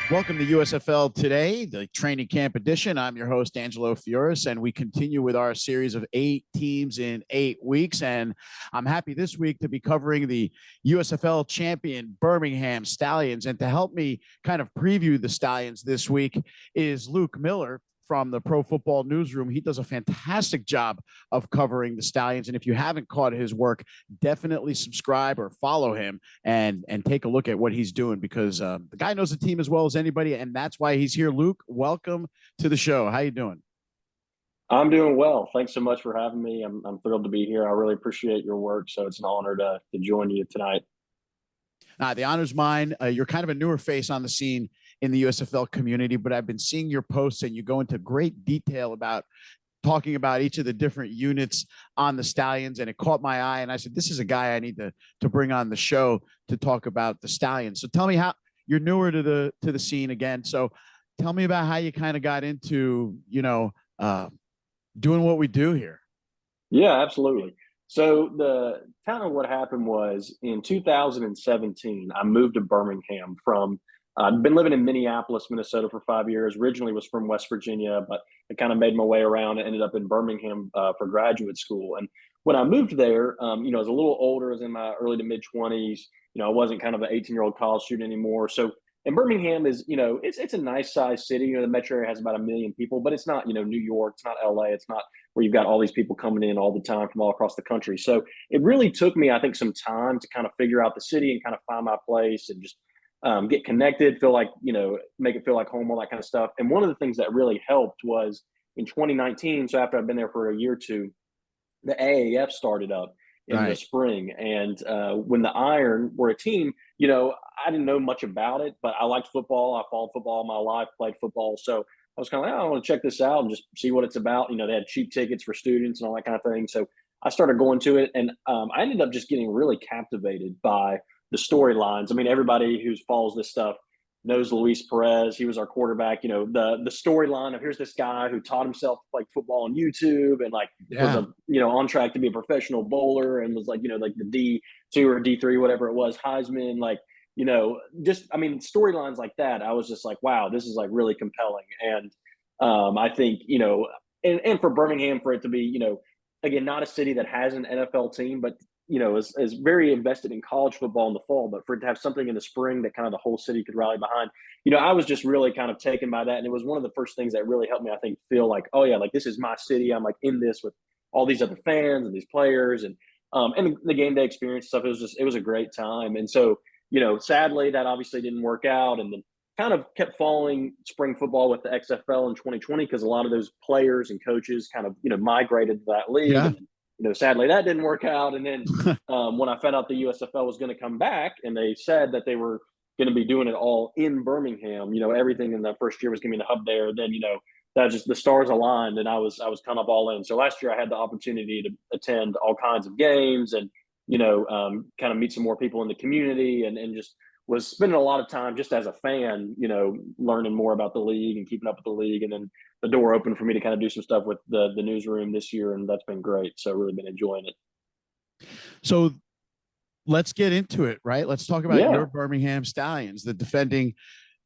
Welcome to USFL Today, the training camp edition. I'm your host, Angelo Fioris, and we continue with our series of 8 teams in 8 weeks. And I'm happy this week to be covering the USFL champion Birmingham Stallions. And to help me kind of preview the Stallions this week is Luke Miller from the Pro Football Newsroom. He does a fantastic job of covering the Stallions. And if you haven't caught his work, definitely subscribe or follow him and take a look at what he's doing, because the guy knows the team as well as anybody, and that's why he's here. Luke, welcome to the show. How you doing? I'm doing well. Thanks so much for having me. I'm thrilled to be here. I really appreciate your work. So it's an honor to join you tonight. The honor's mine. You're kind of a newer face on the scene in the USFL community, but I've been seeing your posts and you go into great detail about talking about each of the different units on the Stallions, and it caught my eye. And I said, this is a guy I need to bring on the show to talk about the Stallions. So tell me, how you're newer to the scene again. So tell me about how you kind of got into, doing what we do here. Yeah, absolutely. So the kind of what happened was in 2017, I moved to Birmingham from I've been living in Minneapolis, Minnesota for 5 years. Originally was from West Virginia, but I kind of made my way around and ended up in Birmingham for graduate school. And when I moved there, I was a little older. I was in my early to mid 20s. I wasn't kind of an 18-year-old college student anymore. So, and Birmingham is, it's a nice sized city. The metro area has about 1 million people, but it's not, New York. It's not LA. It's not where you've got all these people coming in all the time from all across the country. So it really took me, I think, some time to kind of figure out the city and kind of find my place and just get connected, feel like, make it feel like home, all that kind of stuff. And one of the things that really helped was in 2019. So after I've been there for a year or two, the AAF started up in the Right. spring. And when the Iron were a team, I didn't know much about it, but I liked football. I followed football all my life, played football. So I was kind of like, oh, I want to check this out and just see what it's about. They had cheap tickets for students and all that kind of thing. So I started going to it, and I ended up just getting really captivated by the storylines. I mean, everybody who follows this stuff knows Luis Perez. He was our quarterback. The storyline of here's this guy who taught himself to play football on YouTube and like was Yeah. a on track to be a professional bowler and was like like the D2 or D3 whatever it was, Heisman, like just I mean storylines like that. I was just like, wow, this is like really compelling. And I think and for Birmingham, for it to be again, not a city that has an NFL team, but is very invested in college football in the fall, but for it to have something in the spring that kind of the whole city could rally behind, I was just really kind of taken by that. And it was one of the first things that really helped me, I think, feel like, oh yeah, like this is my city. I'm like in this with all these other fans and these players and the game day experience stuff. It was a great time. And so, sadly that obviously didn't work out. And then kind of kept following spring football with the XFL in 2020 because a lot of those players and coaches kind of, migrated to that league. Yeah. And sadly that didn't work out. And then when I found out the USFL was going to come back and they said that they were going to be doing it all in Birmingham, everything in that first year was going to be the hub there. Then, that just the stars aligned and I was kind of all in. So last year I had the opportunity to attend all kinds of games and, kind of meet some more people in the community and just was spending a lot of time just as a fan, learning more about the league and keeping up with the league. And then the door opened for me to kind of do some stuff with the newsroom this year. And that's been great. So really been enjoying it. So let's get into it, right? Let's talk about Yeah. your Birmingham Stallions, the defending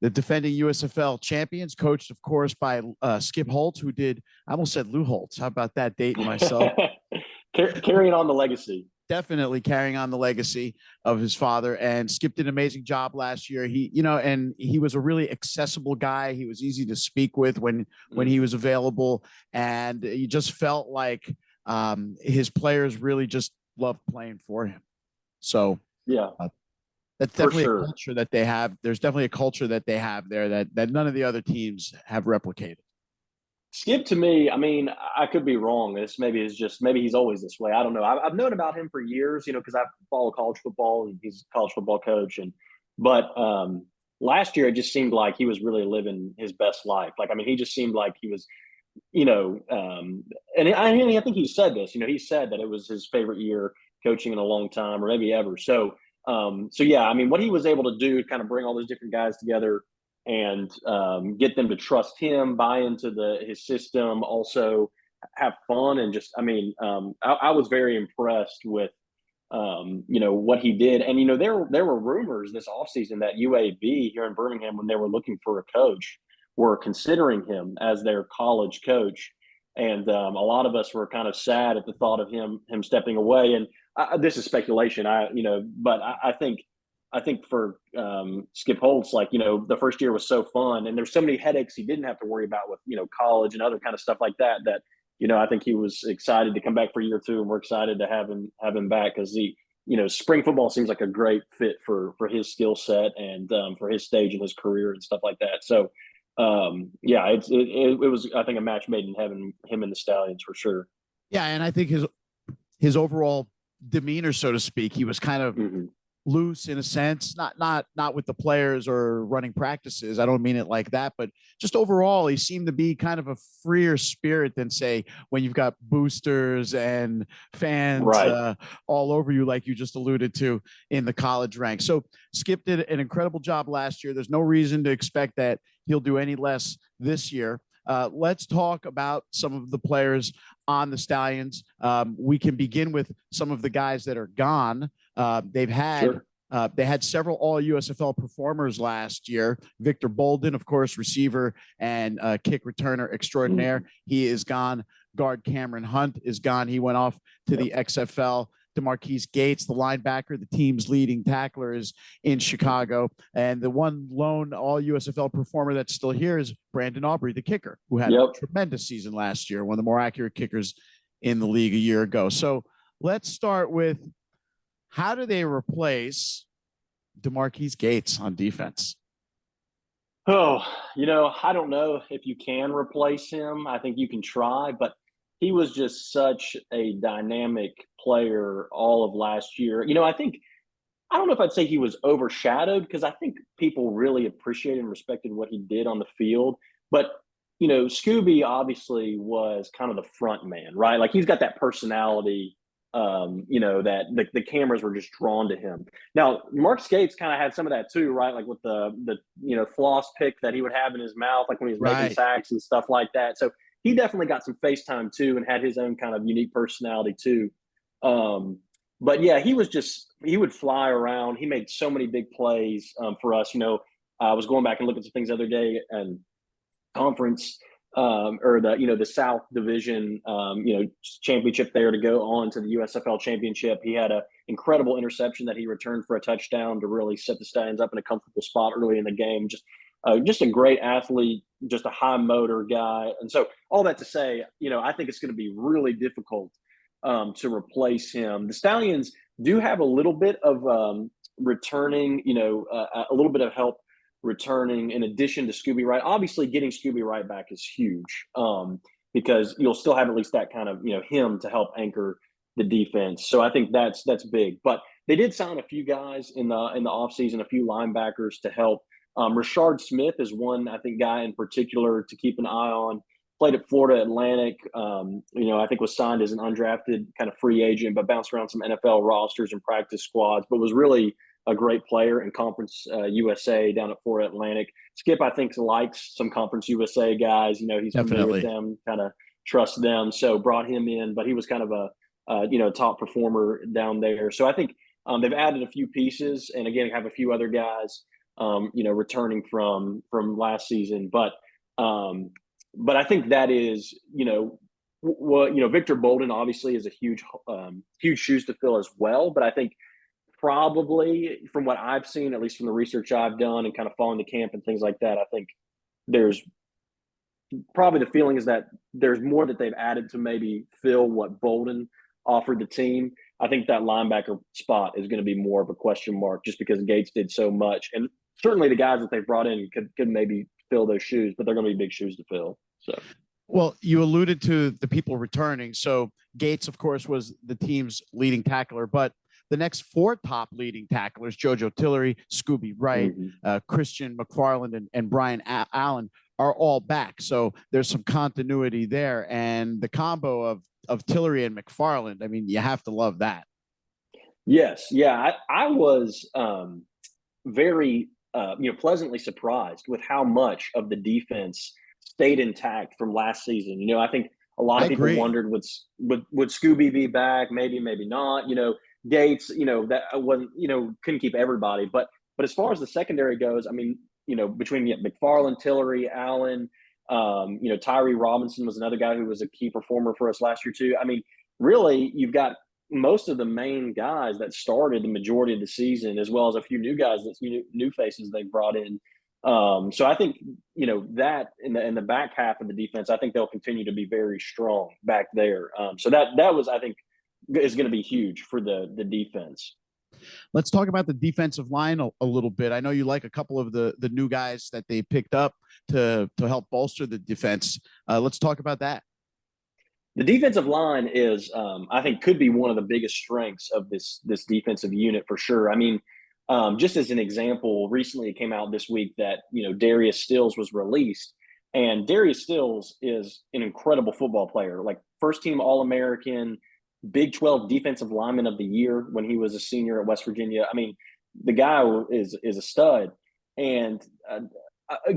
USFL champions, coached, of course, by Skip Holtz, who did, I almost said Lou Holtz. How about that, dating myself? Carrying on the legacy. Definitely carrying on the legacy of his father. And Skip did an amazing job last year. And he was a really accessible guy. He was easy to speak with when he was available. And you just felt like his players really just loved playing for him. So Yeah, that's for definitely a sure. culture that they have. There's definitely a culture that they have there that none of the other teams have replicated. Skip to me, I mean, I could be wrong. This maybe is just maybe he's always this way. I don't know. I've known about him for years, because I follow college football and he's a college football coach. But last year it just seemed like he was really living his best life. Like I mean, he just seemed like he was, and I think he said this. He said that it was his favorite year coaching in a long time or maybe ever. So yeah, I mean, what he was able to do, kind of bring all those different guys together and get them to trust him, buy into his system, also have fun, and just I mean, I was very impressed with what he did. And, there were rumors this offseason that UAB here in Birmingham, when they were looking for a coach, were considering him as their college coach. And a lot of us were kind of sad at the thought of him stepping away. And this is speculation, but I think for Skip Holtz, the first year was so fun, and there's so many headaches he didn't have to worry about with college and other kind of stuff like that. I think he was excited to come back for year two, and we're excited to have him back because spring football seems like a great fit for his skill set and for his stage in his career and stuff like that. So it was, I think, a match made in heaven, him and the Stallions for sure. Yeah, and I think his overall demeanor, so to speak, he was kind of loose in a sense, not with the players or running practices. I don't mean it like that, but just overall, he seemed to be kind of a freer spirit than, say, when you've got boosters and fans all over you, like you just alluded to in the college ranks. So Skip did an incredible job last year. There's no reason to expect that he'll do any less this year. Let's talk about some of the players on the Stallions. We can begin with some of the guys that are gone. They had several all USFL performers last year. Victor Bolden, of course, receiver and kick returner extraordinaire. He is gone. Guard Cameron Hunt is gone. He went off to the XFL. DeMarquise Gates, the linebacker, the team's leading tackler, is in Chicago. And the one lone all USFL performer that's still here is Brandon Aubrey, the kicker, who had a tremendous season last year, one of the more accurate kickers in the league a year ago. So let's start with, how do they replace DeMarquise Gates on defense? Oh, I don't know if you can replace him. I think you can try, but he was just such a dynamic player all of last year. I don't know if I'd say he was overshadowed, because I think people really appreciated and respected what he did on the field. But, Scooby obviously was kind of the front man, right? Like, he's got that personality, that the cameras were just drawn to him. Now, Mark Gates kind of had some of that too, right? Like with the floss pick that he would have in his mouth, like when he was making sacks and stuff like that. So he definitely got some FaceTime too, and had his own kind of unique personality too. But yeah, he would fly around. He made so many big plays for us. I was going back and looking at some things the other day, and conference or the South Division championship there to go on to the USFL championship. He had an incredible interception that he returned for a touchdown to really set the Stallions up in a comfortable spot early in the game. Just a great athlete, just a high motor guy. And so all that to say, I think it's going to be really difficult to replace him. The Stallions do have a little bit of returning, a little bit of help returning in addition to Scooby Wright. Obviously, getting Scooby Wright back is huge because you'll still have at least that kind of, him to help anchor the defense. So I think that's big. But they did sign a few guys in the offseason, a few linebackers to help. Rashard Smith is one, I think, guy in particular to keep an eye on. Played at Florida Atlantic, I think was signed as an undrafted kind of free agent, but bounced around some NFL rosters and practice squads, but was really a great player in Conference USA down at Florida Atlantic. Skip, I think, likes some Conference USA guys. He's familiar with them, kind of trusts them, so brought him in. But he was kind of a top performer down there. So I think they've added a few pieces, and again, have a few other guys, returning from last season. But I think that is, Victor Bolden obviously is a huge shoes to fill as well. But I think probably from what I've seen, at least from the research I've done and kind of following the camp and things like that, I think there's probably the feeling is that there's more that they've added to maybe fill what Bolden offered the team. I think that linebacker spot is going to be more of a question mark just because Gates did so much. And certainly the guys that they've brought in could maybe fill those shoes, but they're going to be big shoes to fill. So, well, you alluded to the people returning. So Gates, of course, was the team's leading tackler, but the next four top leading tacklers, JoJo Tillery, Scooby Wright, Christian McFarland, and Brian Allen, are all back. So there's some continuity there. And the combo of Tillery and McFarland, I mean, you have to love that. Yes. Yeah. I was very, pleasantly surprised with how much of the defense stayed intact from last season. I think a lot of people wondered, would Scooby be back? Maybe not. Gates, that wasn't, couldn't keep everybody. But as far as the secondary goes, I mean, between McFarland, Tillery, Allen, Tyree Robinson was another guy who was a key performer for us last year too. I mean, really, you've got most of the main guys that started the majority of the season, as well as a few new guys that's new faces they brought in. So I think that in the back half of the defense, I think they'll continue to be very strong back there. So that was, I think, is going to be huge for the defense. Let's talk about the defensive line a little bit. I know you like a couple of the new guys that they picked up to help bolster the defense. Let's talk about that. The defensive line is, I think, could be one of the biggest strengths of this defensive unit for sure. I mean, just as an example, recently it came out this week that Darius Stills was released, and Darius Stills is an incredible football player, like first team All-American, Big 12 Defensive Lineman of the Year when he was a senior at West Virginia. I mean, the guy is a stud, and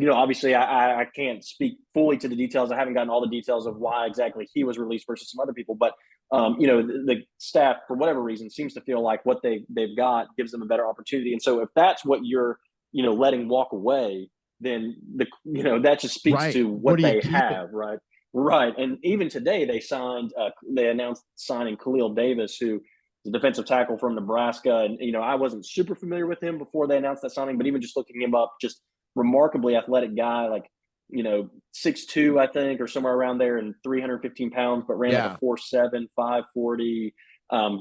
obviously I can't speak fully to the details. I haven't gotten all the details of why exactly he was released versus some other people, but the staff, for whatever reason, seems to feel like what they've got gives them a better opportunity. And so if that's what you're letting walk away, then that just speaks to what they have, right? Right. And even today they announced signing Khalil Davis, who is a defensive tackle from Nebraska. And, I wasn't super familiar with him before they announced that signing, but even just looking him up, just remarkably athletic guy, like, 6'2", I think, or somewhere around there, and 315 pounds, but ran like a 4.7, 540,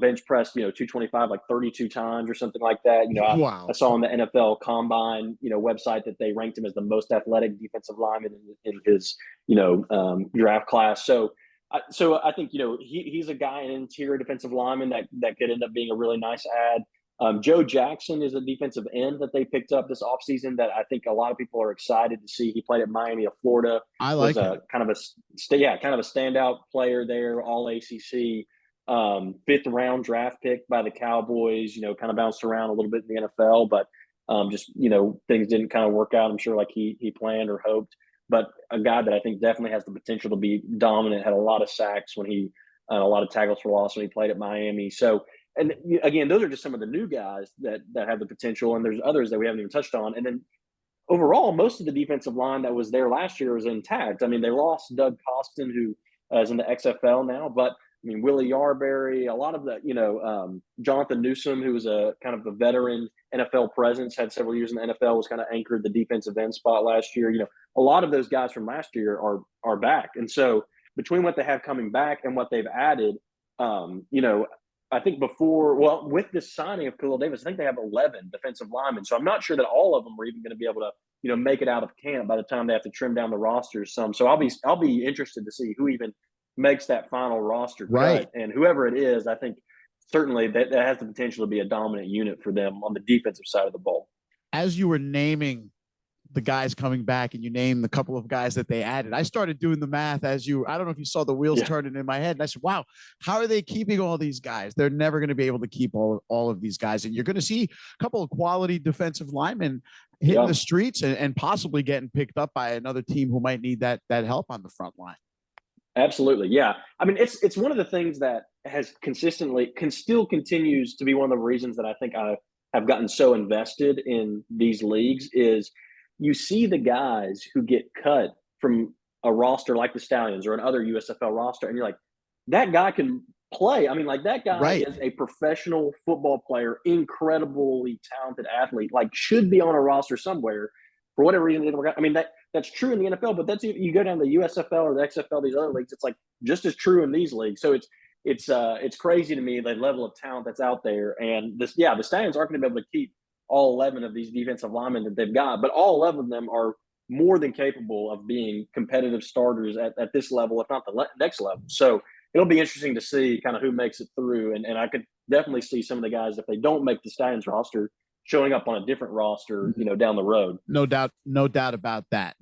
bench press, 225, like 32 times or something like that. Wow. I saw on the NFL Combine, website that they ranked him as the most athletic defensive lineman in his, draft class. So I think, he's a guy, an interior defensive lineman that could end up being a really nice add. Joe Jackson is a defensive end that they picked up this offseason that I think a lot of people are excited to see. He played at Miami of Florida. I like was kind of a standout player there, all ACC. 5th round draft pick by the Cowboys, kind of bounced around a little bit in the NFL, but just, things didn't kind of work out, I'm sure, like he planned or hoped. But a guy that I think definitely has the potential to be dominant, had a lot of sacks when a lot of tackles for loss when he played at Miami. So, and again, those are just some of the new guys that have the potential, and there's others that we haven't even touched on. And then overall, most of the defensive line that was there last year was intact. I mean, they lost Doug Costin, who is in the XFL now, but I mean, Willie Yarberry, a lot of the, Jonathan Newsom, who was a kind of a veteran NFL presence, had several years in the NFL, was kind of anchored the defensive end spot last year. A lot of those guys from last year are back. And so between what they have coming back and what they've added, I think with this signing of Khalil Davis, I think they have 11 defensive linemen. So I'm not sure that all of them are even going to be able to, make it out of camp by the time they have to trim down the rosters some. So I'll be interested to see who even makes that final roster cut. Right. And whoever it is, I think certainly that has the potential to be a dominant unit for them on the defensive side of the ball. As you were naming the guys coming back and you named the couple of guys that they added, I started doing the math I don't know if you saw the wheels turning in my head. And I said, wow, how are they keeping all these guys? They're never going to be able to keep all of these guys. And you're going to see a couple of quality defensive linemen hitting the streets and possibly getting picked up by another team who might need that help on the front line. Absolutely. Yeah. I mean, it's one of the things that has still continues to be one of the reasons that I think I have gotten so invested in these leagues is you see the guys who get cut from a roster like the Stallions or another USFL roster, and you're like, that guy can play. I mean, like, that guy is a professional football player, incredibly talented athlete, like should be on a roster somewhere. For whatever reason, didn't work out. I mean, that's true in the NFL, but you go down to the USFL or the XFL, these other leagues, it's like just as true in these leagues. So it's crazy to me, the level of talent that's out there. And the Stallions aren't going to be able to keep all 11 of these defensive linemen that they've got, but all 11 of them are more than capable of being competitive starters at this level, if not the next level. So it'll be interesting to see kind of who makes it through. And I could definitely see some of the guys, if they don't make the Stallions roster, showing up on a different roster, down the road. No doubt about that.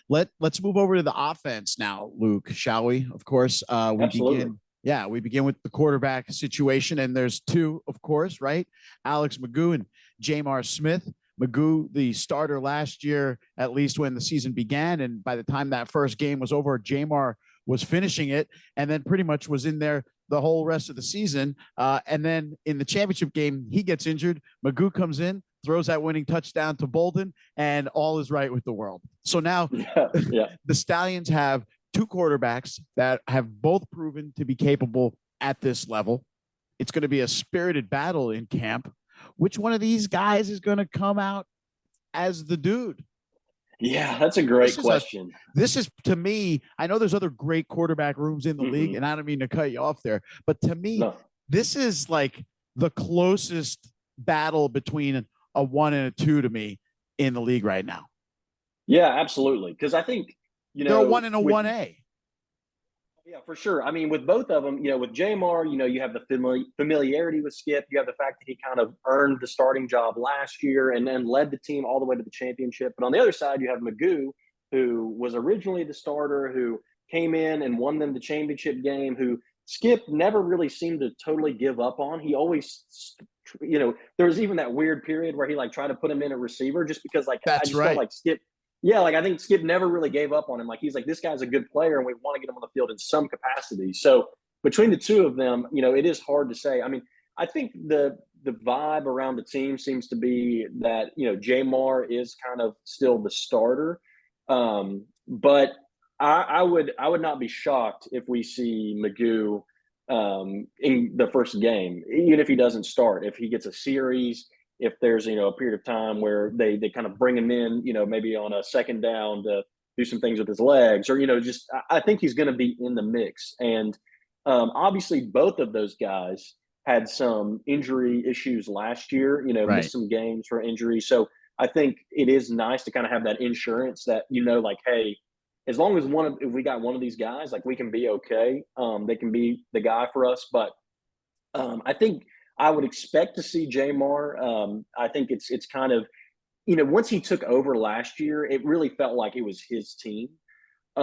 Let's move over to the offense now, Luke, shall we? Of course, we begin with the quarterback situation, and there's two, of course, right? Alex Magoo and Jamar Smith. Magoo, the starter last year, at least when the season began, and by the time that first game was over, Jamar was finishing it, and then pretty much was in there the whole rest of the season. And then in the championship game, he gets injured. Magoo comes in, throws that winning touchdown to Bolden, and all is right with the world. So now the Stallions have two quarterbacks that have both proven to be capable at this level. It's going to be a spirited battle in camp. Which one of these guys is going to come out as the dude? Yeah, that's a great question. This is, to me, I know there's other great quarterback rooms in the league, and I don't mean to cut you off there, but to me, this is like the closest battle between a 1 and a 2 to me in the league right now. Yeah, absolutely. Because I think, they're a 1 and a 1A. Yeah, for sure. I mean, with both of them, with Jamar, you have the familiarity with Skip. You have the fact that he kind of earned the starting job last year and then led the team all the way to the championship. But on the other side, you have Magoo, who was originally the starter, who came in and won them the championship game, who Skip never really seemed to totally give up on. He always, there was even that weird period where he tried to put him in a receiver just because I just felt like Skip. Yeah, I think Skip never really gave up on him. He's like, this guy's a good player, and we want to get him on the field in some capacity. So between the two of them, it is hard to say. I mean, I think the vibe around the team seems to be that, Jamar is kind of still the starter. But I would not be shocked if we see Magoo in the first game, even if he doesn't start, if he gets a series, if there's, a period of time where they kind of bring him in, maybe on a second down to do some things with his legs, or, I think he's going to be in the mix. And obviously both of those guys had some injury issues last year, missed some games for injury. So I think it is nice to kind of have that insurance that, hey, as long as if we got one of these guys, we can be okay. They can be the guy for us. But I think I would expect to see Jamar. I think it's kind of, once he took over last year, it really felt like it was his team.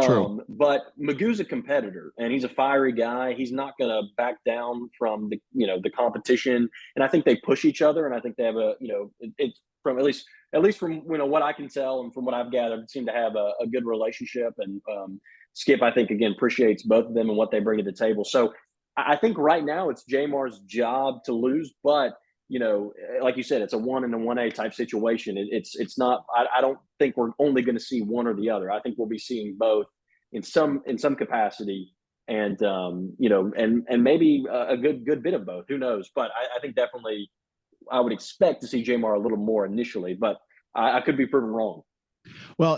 True. But Magoo's a competitor, and he's a fiery guy. He's not going to back down from the competition. And I think they push each other, and I think they have it's from at least from what I can tell and from what I've gathered, seem to have a good relationship. And Skip, I think, again, appreciates both of them and what they bring to the table. So I think right now it's Jamar's job to lose, but like you said, it's a 1 and a 1A type situation. It's not. I don't think we're only going to see one or the other. I think we'll be seeing both in some capacity, and and maybe a good bit of both. Who knows? But I think definitely I would expect to see Jamar a little more initially, but I could be proven wrong. Well,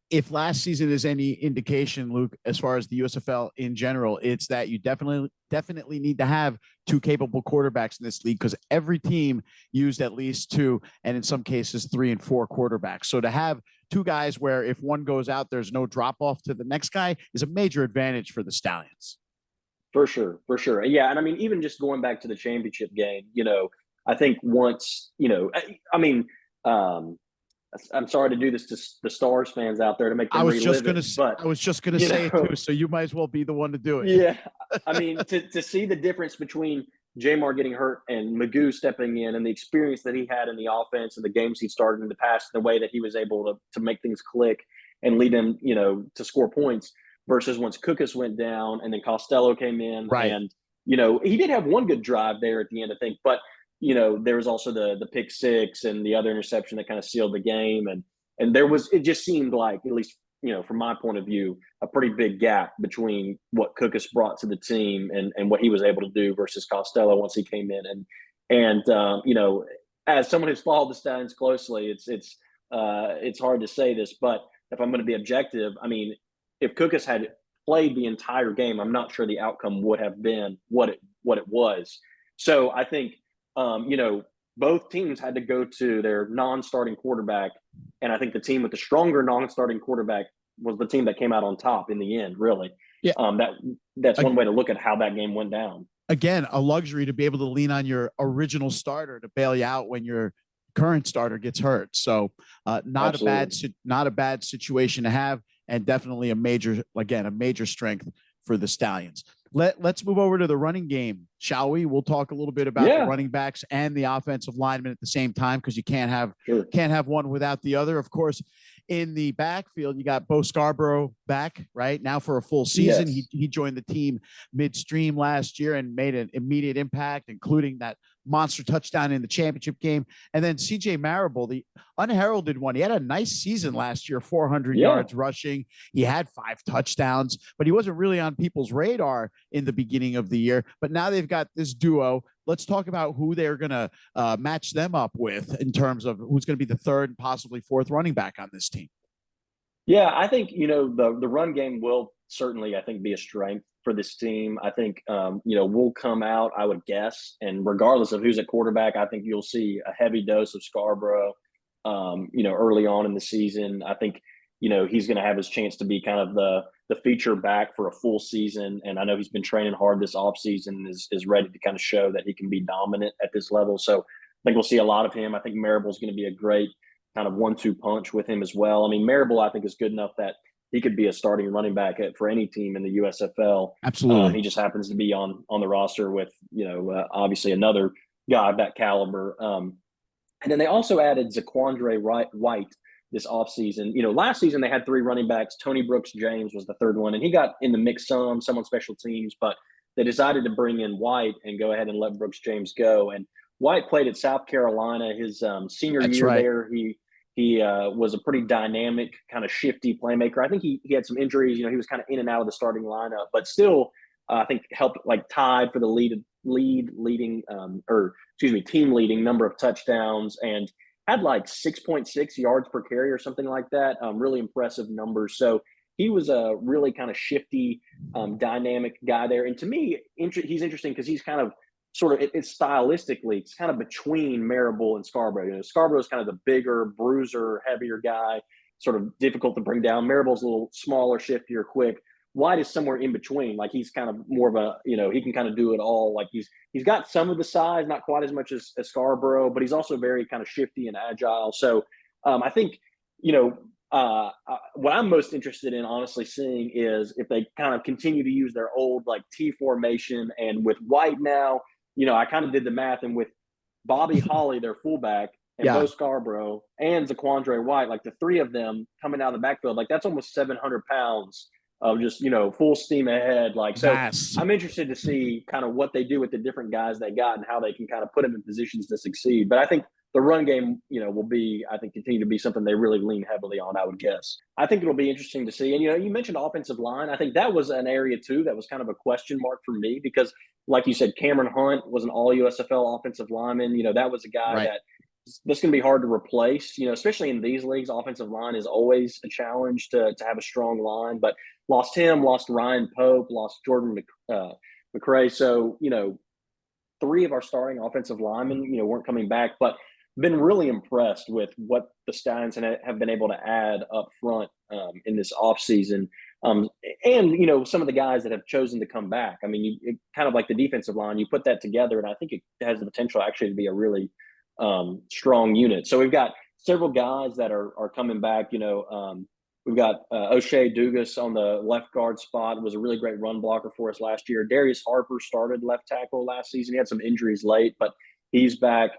if last season is any indication, Luke, as far as the USFL in general, it's that you definitely need to have two capable quarterbacks in this league, because every team used at least two, and in some cases 3 and 4 quarterbacks. So to have two guys where if one goes out, there's no drop off to the next guy is a major advantage for the Stallions. For sure. Yeah. And I mean, even just going back to the championship game, I think once, I'm sorry to do this to the Stars fans out there to make them I was just going to say it too, so you might as well be the one to do it. Yeah. I mean, to see the difference between Jamar getting hurt and Magoo stepping in, and the experience that he had in the offense and the games he started in the past, the way that he was able to make things click and lead them, to score points, versus once Cookus went down and then Costello came in. Right. And, he did have one good drive there at the end, I think, but there was also the pick six and the other interception that kind of sealed the game. And it just seemed like, at least, from my point of view, a pretty big gap between what Cookus brought to the team and what he was able to do versus Costello once he came in. And as someone who's followed the Stallions closely, it's hard to say this, but if I'm going to be objective, I mean, if Cookus had played the entire game, I'm not sure the outcome would have been what it was. So I think, both teams had to go to their non-starting quarterback, and I think the team with the stronger non-starting quarterback was the team that came out on top in the end, really. Yeah. That's one way to look at how that game went down. Again, a luxury to be able to lean on your original starter to bail you out when your current starter gets hurt. So not a bad situation to have, and definitely a major strength for the Stallions. Let's move over to the running game, shall we? We'll talk a little bit about the running backs and the offensive linemen at the same time, because you can't have one without the other. Of course, in the backfield, you got Bo Scarborough back right now for a full season. Yes. He joined the team midstream last year and made an immediate impact, including that monster touchdown in the championship game. And then CJ Marable, the unheralded one, he had a nice season last year, 400 yards rushing. He had 5 touchdowns, but he wasn't really on people's radar in the beginning of the year. But now they've got this duo. Let's talk about who they're going to match them up with in terms of who's going to be the third and possibly fourth running back on this team. Yeah, I think, the run game will certainly, I think, be a strength for this team. I think, we'll come out, I would guess, and regardless of who's at quarterback, I think you'll see a heavy dose of Scarborough, early on in the season. I think, he's going to have his chance to be kind of the feature back for a full season. And I know he's been training hard this offseason and is ready to kind of show that he can be dominant at this level. So I think we'll see a lot of him. I think Marable's going to be a great kind of 1-2 punch with him as well. I mean, Marable, I think, is good enough that he could be a starting running back for any team in the USFL. Absolutely. He just happens to be on the roster with, obviously another guy of that caliber. And then they also added Zaquandre White this offseason. Last season they had 3 running backs. Tony Brooks-James was the third one, and he got in the mix some on special teams, but they decided to bring in White and go ahead and let Brooks-James go. And White played at South Carolina his senior year there. He was a pretty dynamic, kind of shifty playmaker. I think he had some injuries. He was kind of in and out of the starting lineup, but still, I think helped tied for the team leading number of touchdowns and had 6.6 yards per carry or something like that. Really impressive numbers. So he was a really kind of shifty, dynamic guy there. And to me, he's interesting because he's kind of it's stylistically, it's kind of between Marable and Scarborough. Scarborough is kind of the bigger, bruiser, heavier guy, sort of difficult to bring down. Marable's a little smaller, shiftier, quick. White is somewhere in between. He's kind of more of a, he can kind of do it all. He's got some of the size, not quite as much as Scarborough, but he's also very kind of shifty and agile. So I think, what I'm most interested in honestly seeing is if they kind of continue to use their old T formation, and with White now, I kind of did the math, and with Bobby Holly, their fullback, and Bo Scarborough and Zaquandre White, the 3 of them coming out of the backfield, that's almost 700 pounds of just, full steam ahead. I'm interested to see kind of what they do with the different guys they got and how they can kind of put them in positions to succeed. But I think the run game, will be, I think, continue to be something they really lean heavily on, I would guess. I think it'll be interesting to see. And, you mentioned offensive line. I think that was an area, too, that was kind of a question mark for me because, like you said, Cameron Hunt was an all USFL offensive lineman. That was a guy that's going to be hard to replace, especially in these leagues. Offensive line is always a challenge to have a strong line. But lost him, lost Ryan Pope, lost Jordan McCray. So, 3 of our starting offensive linemen, weren't coming back. But been really impressed with what the Stallions have been able to add up front in this offseason. And, some of the guys that have chosen to come back. I mean, kind of like the defensive line, you put that together, and I think it has the potential actually to be a really strong unit. So we've got several guys that are coming back. We've got O'Shea Dugas on the left guard spot. Was a really great run blocker for us last year. Darius Harper started left tackle last season. He had some injuries late, but he's back.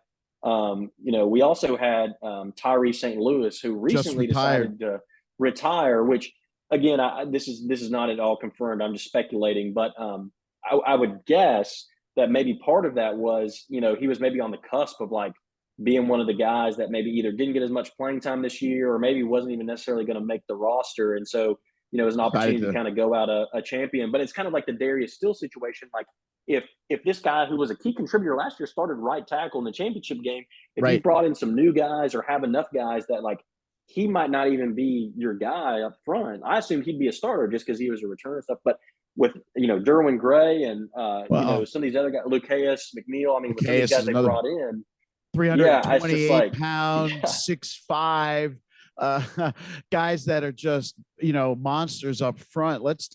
We also had Tyree St. Louis, who recently decided to retire, which again, this is not at all confirmed. I'm just speculating, but I would guess that maybe part of that was, he was maybe on the cusp of being one of the guys that maybe either didn't get as much playing time this year or maybe wasn't even necessarily going to make the roster. And so, it was an opportunity to kind of go out a champion. But it's kind of like the Darius Steele situation. If this guy who was a key contributor last year started right tackle in the championship game, if you brought in some new guys or have enough guys that he might not even be your guy up front. I assumed he'd be a starter just because he was a returner and stuff. But with Derwin Gray and some of these other guys, Lucaeus McNeil, I mean, with some of these guys they brought in, 328 pounds, 6'5", guys that are just monsters up front. Let's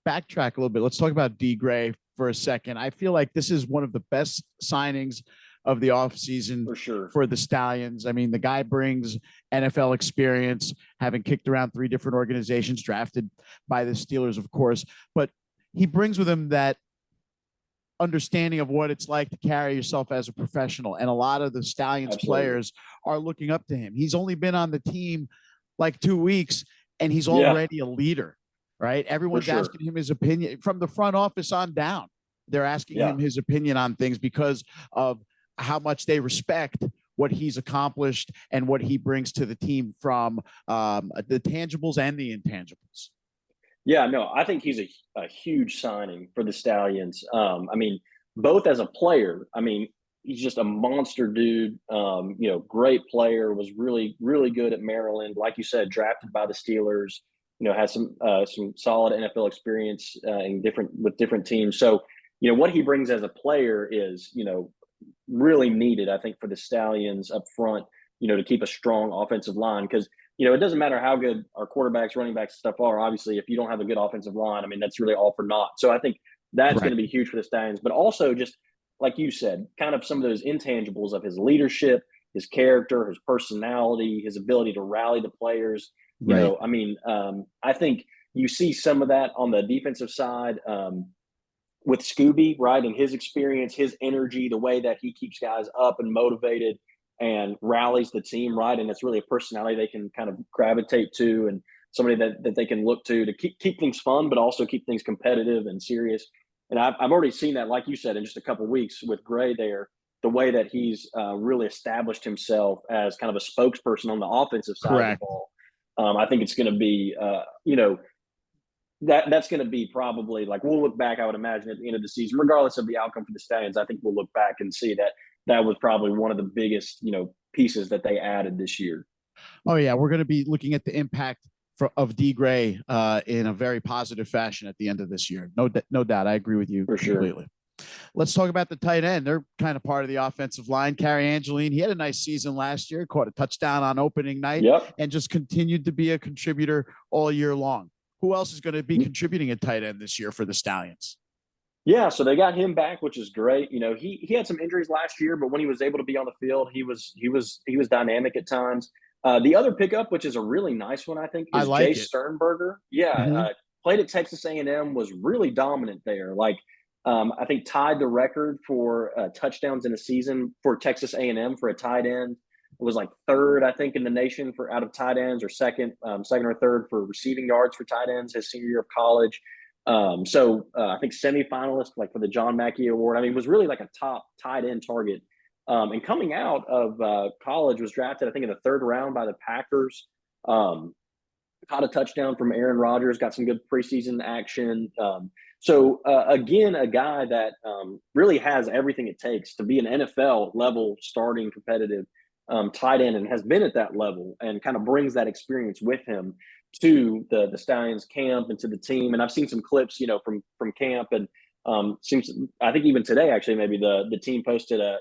backtrack a little bit. Let's talk about D. Gray for a second. I feel like this is one of the best signings of the offseason for sure for the Stallions. I mean, the guy brings NFL experience, having kicked around 3 different organizations, drafted by the Steelers, of course, but he brings with him that understanding of what it's like to carry yourself as a professional. And a lot of the Stallions players are looking up to him. He's only been on the team like 2 weeks, and he's Yeah, already a leader, right? for Everyone's sure. asking him his opinion from the front office on down. They're asking Yeah. him his opinion on things because of how much they respect what he's accomplished and what he brings to the team from the tangibles and the intangibles. Yeah, no, I think he's a huge signing for the Stallions. I mean, both as a player, I mean, he's just a monster dude. Great player, was really, really good at Maryland. Like you said, drafted by the Steelers, has some solid NFL experience in different teams. So, what he brings as a player is, really needed, I think, for the Stallions up front, to keep a strong offensive line. Because, it doesn't matter how good our quarterbacks, running backs, and stuff are. Obviously, if you don't have a good offensive line, I mean, that's really all for naught. So I think that's going Right. to be huge for the Stallions. But also, just like you said, kind of some of those intangibles of his leadership, his character, his personality, his ability to rally the players. Right. I think you see some of that on the defensive side. With Scooby, right, and his experience, his energy, the way that he keeps guys up and motivated and rallies the team, right, and it's really a personality they can kind of gravitate to, and somebody that they can look to keep things fun, but also keep things competitive and serious. And I've already seen that, like you said, in just a couple of weeks with Gray there, the way that he's really established himself as kind of a spokesperson on the offensive side of the Correct. ball. I think it's going to be, that's going to be probably, like, we'll look back, I would imagine, at the end of the season, regardless of the outcome for the Stallions. I think we'll look back and see that was probably one of the biggest, pieces that they added this year. Oh yeah, we're going to be looking at the impact of D Gray in a very positive fashion at the end of this year. No doubt. I agree with you For sure. completely. Let's talk about the tight end. They're kind of part of the offensive line. Carrie Angeline, he had a nice season last year, caught a touchdown on opening night, Yep. and just continued to be a contributor all year long. Who else is going to be contributing at tight end this year for the Stallions? Yeah, so they got him back, which is great. He had some injuries last year, but when he was able to be on the field, he was dynamic at times. The other pickup, which is a really nice one, I think, I is Jay like it. Sternberger. Yeah, Mm-hmm. played at Texas A&M, was really dominant there. Like, I think tied the record for touchdowns in a season for Texas A&M for a tight end. It was like third, I think, in the nation for out of tight ends, or second or third for receiving yards for tight ends his senior year of college. I think semifinalist, like, for the John Mackey Award. I mean, was really like a top tight end target. And coming out of college, was drafted, I think, in the third round by the Packers. Caught a touchdown from Aaron Rodgers, got some good preseason action. Again, a guy that really has everything it takes to be an NFL level starting competitive tight end, and has been at that level, and kind of brings that experience with him to the Stallions camp and to the team. And I've seen some clips, from camp, and seems, I think even today, actually, maybe the team posted a,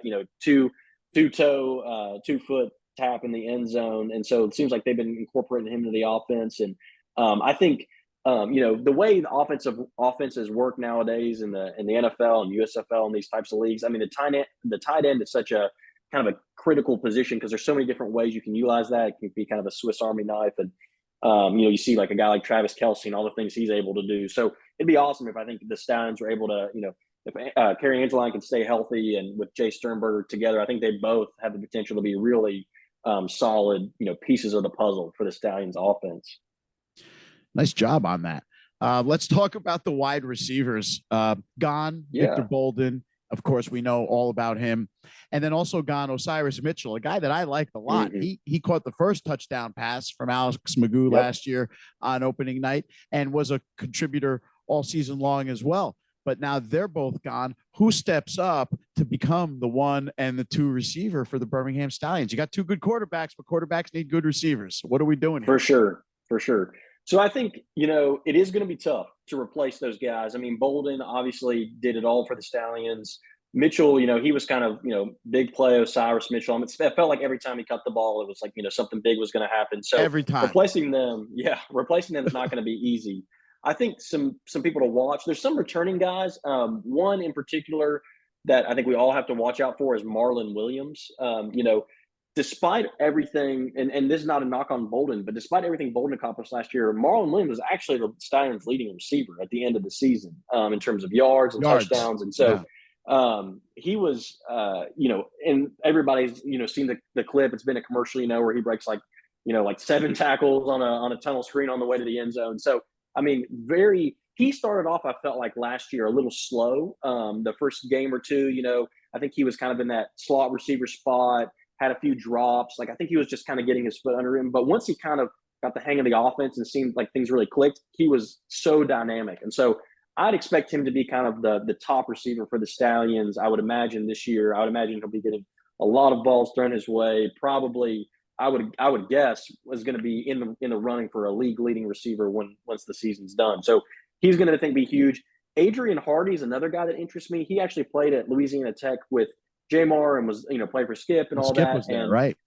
two-toe, 2 foot tap in the end zone. And so it seems like they've been incorporating him into the offense. And I think, the way the offenses work nowadays in the NFL and USFL and these types of leagues, I mean, the tight end is such a kind of a critical position, because there's so many different ways you can utilize that. It can be kind of a Swiss Army knife. And, you see, like, a guy like Travis Kelce and all the things he's able to do. So it'd be awesome if, I think, the Stallions were able to, if Carrie Angeline can stay healthy, and with Jay Sternberger together, I think they both have the potential to be really solid, pieces of the puzzle for the Stallions offense. Nice job on that. Let's talk about the wide receivers. Gone, Victor Yeah. Bolden. Of course, we know all about him. And then also gone Osiris Mitchell, a guy that I liked a lot. Mm-hmm. He caught the first touchdown pass from Alex Magoo Yep. last year on opening night, and was a contributor all season long as well. But now they're both gone. Who steps up to become the 1 and the 2 receiver for the Birmingham Stallions? You got 2 good quarterbacks, but quarterbacks need good receivers. What are we doing here? For sure. For sure. So I think, it is going to be tough to replace those guys. I mean, Bolden obviously did it all for the Stallions. Mitchell, he was kind of, big play Osiris Mitchell. I mean, it felt like every time he cut the ball, it was like, something big was going to happen. So Every time. replacing them is not going to be easy. I think some people to watch. There's some returning guys. One in particular that I think we all have to watch out for is Marlon Williams. Despite everything, and this is not a knock on Bolden, but despite everything Bolden accomplished last year, Marlon Williams was actually the Stallions' leading receiver at the end of the season in terms of yards and touchdowns. And so he was, and everybody's, seen the clip. It's been a commercial, where he breaks like like 7 tackles on a tunnel screen on the way to the end zone. So, I mean, he started off, I felt like last year, a little slow. The first game or two, I think he was kind of in that slot receiver spot, had a few drops. Like, I think he was just kind of getting his foot under him. But once he kind of got the hang of the offense and seemed like things really clicked, he was so dynamic. And so I'd expect him to be kind of the top receiver for the Stallions. I would imagine this year. I would imagine he'll be getting a lot of balls thrown his way. Probably, I would guess, was going to be in the running for a league leading receiver once the season's done. So he's going to, I think, be huge. Adrian Hardy is another guy that interests me. He actually played at Louisiana Tech with Jamar and was played for Skip and all Skip that. was there, and right?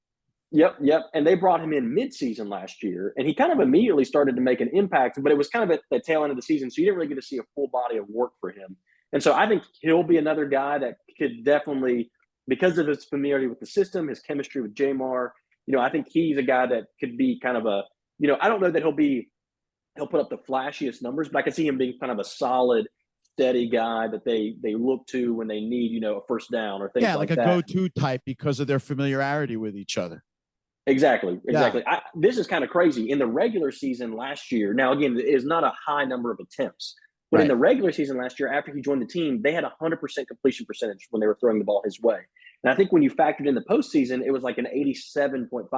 Yep. And they brought him in mid-season last year, and he kind of immediately started to make an impact, but it was kind of at the tail end of the season, so you didn't really get to see a full body of work for him. And so I think he'll be another guy that could definitely, because of his familiarity with the system, his chemistry with Jamar, I think he's a guy that could be kind of I don't know that he'll put up the flashiest numbers, but I can see him being kind of a solid, steady guy that they look to when they need, a first down or things like a that. go-to type because of their familiarity with each other. Exactly. Yeah. This is kind of crazy. In the regular season last year, now again, it is not a high number of attempts, but in the regular season last year, after he joined the team, they had 100% completion percentage when they were throwing the ball his way. And I think when you factored in the postseason, it was like an 87.5%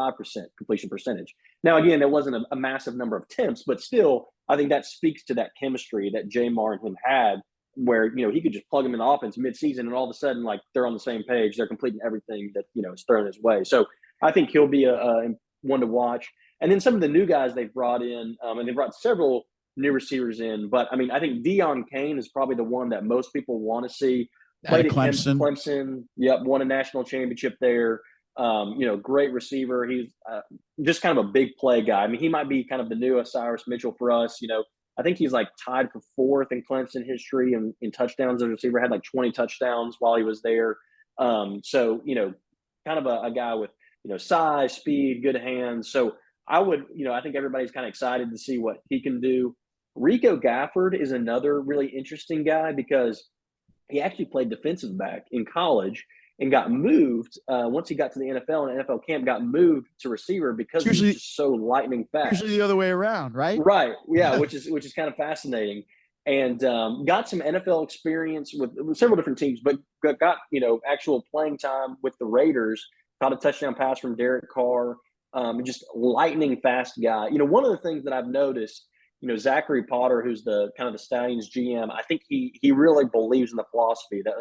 completion percentage. Now, again, it wasn't a massive number of attempts, but still, I think that speaks to that chemistry that Jamar and him had, where he could just plug him in the offense midseason, and all of a sudden, like, they're on the same page, they're completing everything that is thrown his way. So I think he'll be a one to watch. And then some of the new guys they've brought in, and they've brought several new receivers in. But I mean, I think Deon Cain is probably the one that most people want to see. Played at Clemson. Yep, won a national championship there. Great receiver. He's just kind of a big play guy. I mean, he might be kind of the new Cyrus Mitchell for us. I think he's like tied for 4th in Clemson history in touchdowns as a receiver. Had like 20 touchdowns while he was there. So kind of a guy with size, speed, good hands. So I think everybody's kind of excited to see what he can do. Rico Gafford is another really interesting guy because he actually played defensive back in college and got moved once he got to the NFL and NFL camp, got moved to receiver because he was just so lightning fast. Usually the other way around, right? Right. Yeah, which is kind of fascinating. And got some NFL experience with several different teams, but got actual playing time with the Raiders. Caught a touchdown pass from Derek Carr. Just lightning fast guy. One of the things that I've noticed, Zachary Potter, who's the kind of the Stallions GM, I think he really believes in the philosophy that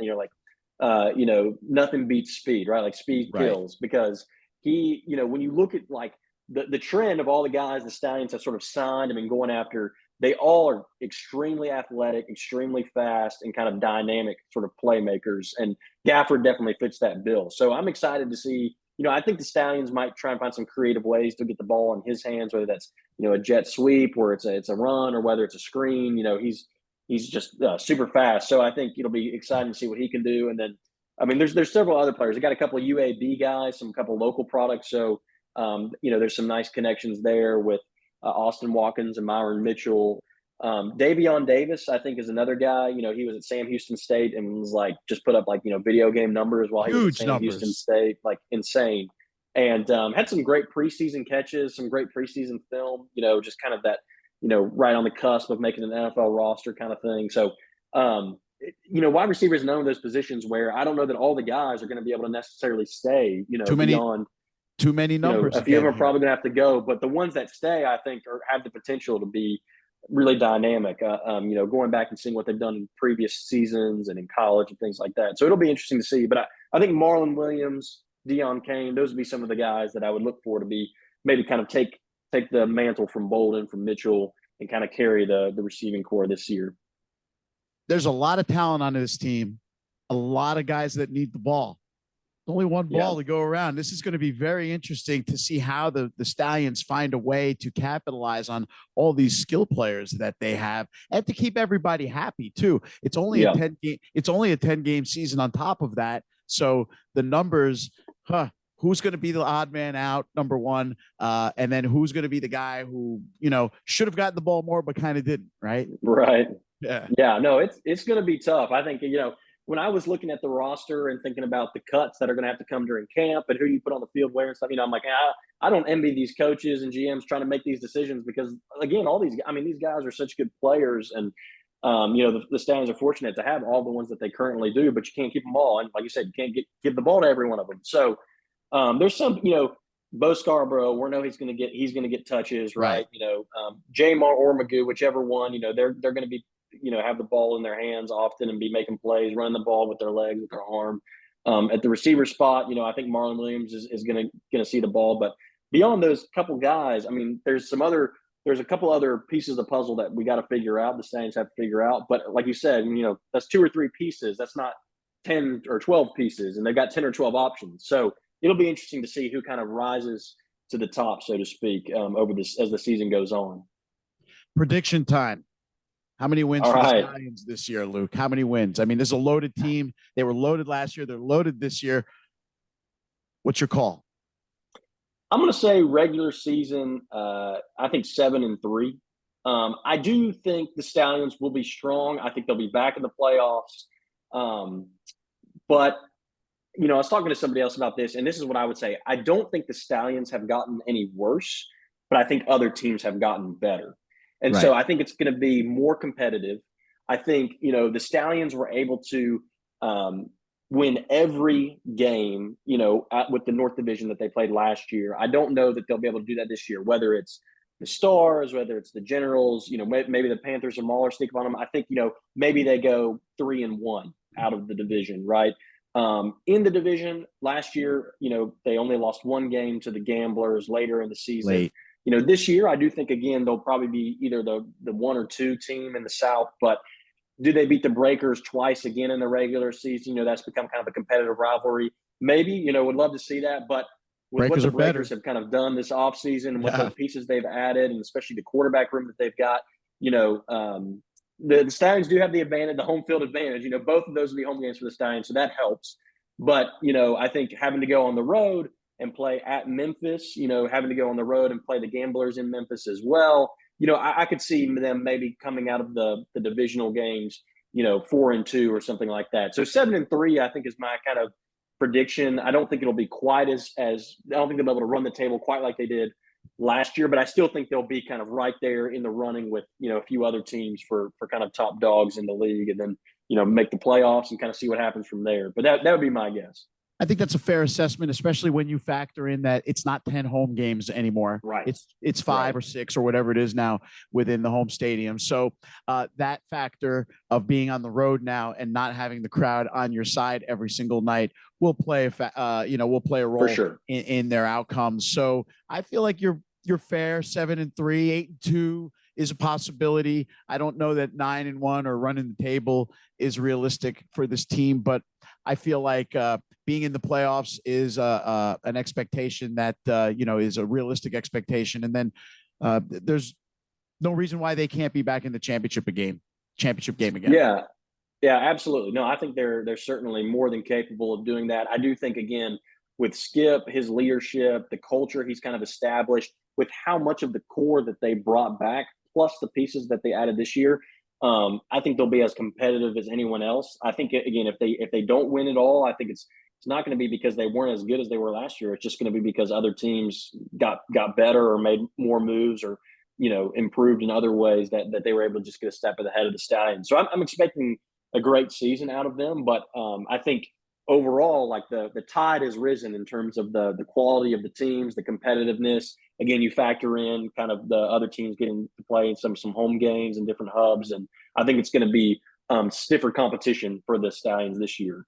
nothing beats speed, right? Like speed kills, because he, when you look at like the trend of all the guys the Stallions have sort of signed and been going after, they all are extremely athletic, extremely fast, and kind of dynamic sort of playmakers. And Gafford definitely fits that bill. So I'm excited to see, I think the Stallions might try and find some creative ways to get the ball in his hands, whether that's, a jet sweep or it's a run or whether it's a screen. He's just super fast. So I think it'll be exciting to see what he can do. And then, I mean, there's several other players. They got a couple of UAB guys, a couple of local products. So, there's some nice connections there with Austin Watkins and Myron Mitchell. Davion Davis, I think, is another guy. He was at Sam Houston State and was like just put up like video game numbers while he was at Sam Houston State, like insane. And had some great preseason catches, some great preseason film. Just kind of that, right on the cusp of making an NFL roster kind of thing. So, wide receiver is one of those positions where I don't know that all the guys are going to be able to necessarily stay. Too many numbers. A few of them are probably going to have to go, but the ones that stay, I think, have the potential to be really dynamic. Going back and seeing what they've done in previous seasons and in college and things like that. So it'll be interesting to see. But I think Marlon Williams, Deon Cain, those would be some of the guys that I would look for to be maybe kind of take the mantle from Bolden, from Mitchell, and kind of carry the receiving core this year. There's a lot of talent on this team, a lot of guys that need the ball. Only one ball to go around. This is going to be very interesting to see how the Stallions find a way to capitalize on all these skill players that they have and to keep everybody happy too. It's only a 10-game season on top of that. So the numbers, who's going to be the odd man out, number one, and then who's going to be the guy who, should have gotten the ball more, but kind of didn't, right? Right. Yeah. Yeah, no, it's going to be tough. I think, when I was looking at the roster and thinking about the cuts that are going to have to come during camp and who you put on the field where and stuff, I'm like, I don't envy these coaches and GMs trying to make these decisions because, again, these guys are such good players. And, the Stallions are fortunate to have all the ones that they currently do, but you can't keep them all. And like you said, you can't give the ball to every one of them. So there's some, Bo Scarborough, we know he's going to get touches, right? Jamar or Magoo, whichever one, they're going to be, have the ball in their hands often and be making plays, running the ball with their legs, with their arm. At the receiver spot, I think Marlon Williams is going to see the ball. But beyond those couple guys, there's a couple other pieces of the puzzle that we got to figure out. The Stallions have to figure out. But like you said, that's 2 or 3 pieces. That's not 10 or 12 pieces, and they've got 10 or 12 options. So it'll be interesting to see who kind of rises to the top, so to speak, over this as the season goes on. Prediction time. How many wins for the Stallions this year, Luke? How many wins? This is a loaded team. They were loaded last year. They're loaded this year. What's your call? I'm going to say regular season, I think 7-3. I do think the Stallions will be strong. I think they'll be back in the playoffs. But, I was talking to somebody else about this, and this is what I would say. I don't think the Stallions have gotten any worse, but I think other teams have gotten better. And so I think it's going to be more competitive. I think, the Stallions were able to win every game, with the North Division that they played last year. I don't know that they'll be able to do that this year, whether it's the Stars, whether it's the Generals, maybe the Panthers or Mauler sneak up on them. I think, maybe they go 3-1 out of the division, right? In the division last year, they only lost 1 game to the Gamblers later in the season. This year, I do think, again, they'll probably be either the 1 or 2 team in the South, but do they beat the Breakers twice again in the regular season? That's become kind of a competitive rivalry. Maybe, would love to see that, but with what the Breakers have kind of done this offseason and what those pieces they've added, and especially the quarterback room that they've got, the Stallions do have the advantage, the home field advantage. Both of those will be home games for the Stallions, so that helps. But, I think having to go on the road and play at Memphis, having to go on the road and play the Gamblers in Memphis as well, I could see them maybe coming out of the divisional games, 4-2 or something like that. So 7-3, I think, is my kind of prediction. I don't think it'll be quite as I don't think they'll be able to run the table quite like they did last year, but I still think they'll be kind of right there in the running with, a few other teams for kind of top dogs in the league, and then, make the playoffs and kind of see what happens from there. But that would be my guess. I think that's a fair assessment, especially when you factor in that it's not 10 home games anymore. Right. It's 5 or 6 or whatever it is now within the home stadium. So that factor of being on the road now and not having the crowd on your side every single night will play a role for sure in their outcomes. So I feel like you're fair. 7-3, 8-2 is a possibility. I don't know that 9-1 or running the table is realistic for this team, but I feel like being in the playoffs is an expectation that, is a realistic expectation. And then there's no reason why they can't be back in the championship game again. Yeah, absolutely. No, I think they're certainly more than capable of doing that. I do think, again, with Skip, his leadership, the culture he's kind of established, with how much of the core that they brought back, plus the pieces that they added this year, I think they'll be as competitive as anyone else. I think, again, if they don't win it all, I think it's not going to be because they weren't as good as they were last year. It's just going to be because other teams got better or made more moves or, improved in other ways that they were able to just get a step ahead of the Stallions. So I'm expecting a great season out of them. But I think overall, like the tide has risen in terms of the quality of the teams, the competitiveness. Again, you factor in kind of the other teams getting to play in some home games and different hubs. And I think it's going to be stiffer competition for the Stallions this year.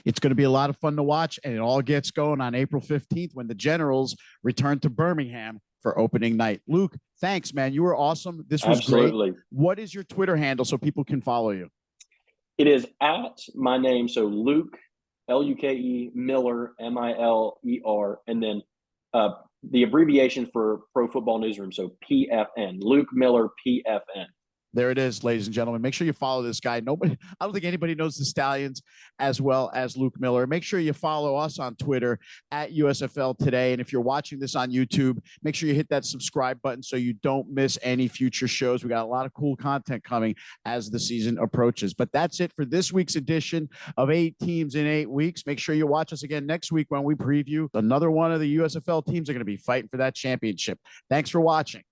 It's going to be a lot of fun to watch, and it all gets going on April 15th when the Generals return to Birmingham for opening night. Luke, thanks, man. You were awesome. This was Absolutely great. What is your Twitter handle so people can follow you? It is at my name. So Luke, Luke Miller, Miler, and then the abbreviation for Pro Football Newsroom. So PFN, Luke Miller, PFN. There it is, ladies and gentlemen. Make sure you follow this guy. Nobody, I don't think anybody knows the Stallions as well as Luke Miller. Make sure you follow us on Twitter at USFL Today. And if you're watching this on YouTube, make sure you hit that subscribe button so you don't miss any future shows. We got a lot of cool content coming as the season approaches. But that's it for this week's edition of 8 Teams in 8 Weeks. Make sure you watch us again next week when we preview another one of the USFL teams that are going to be fighting for that championship. Thanks for watching.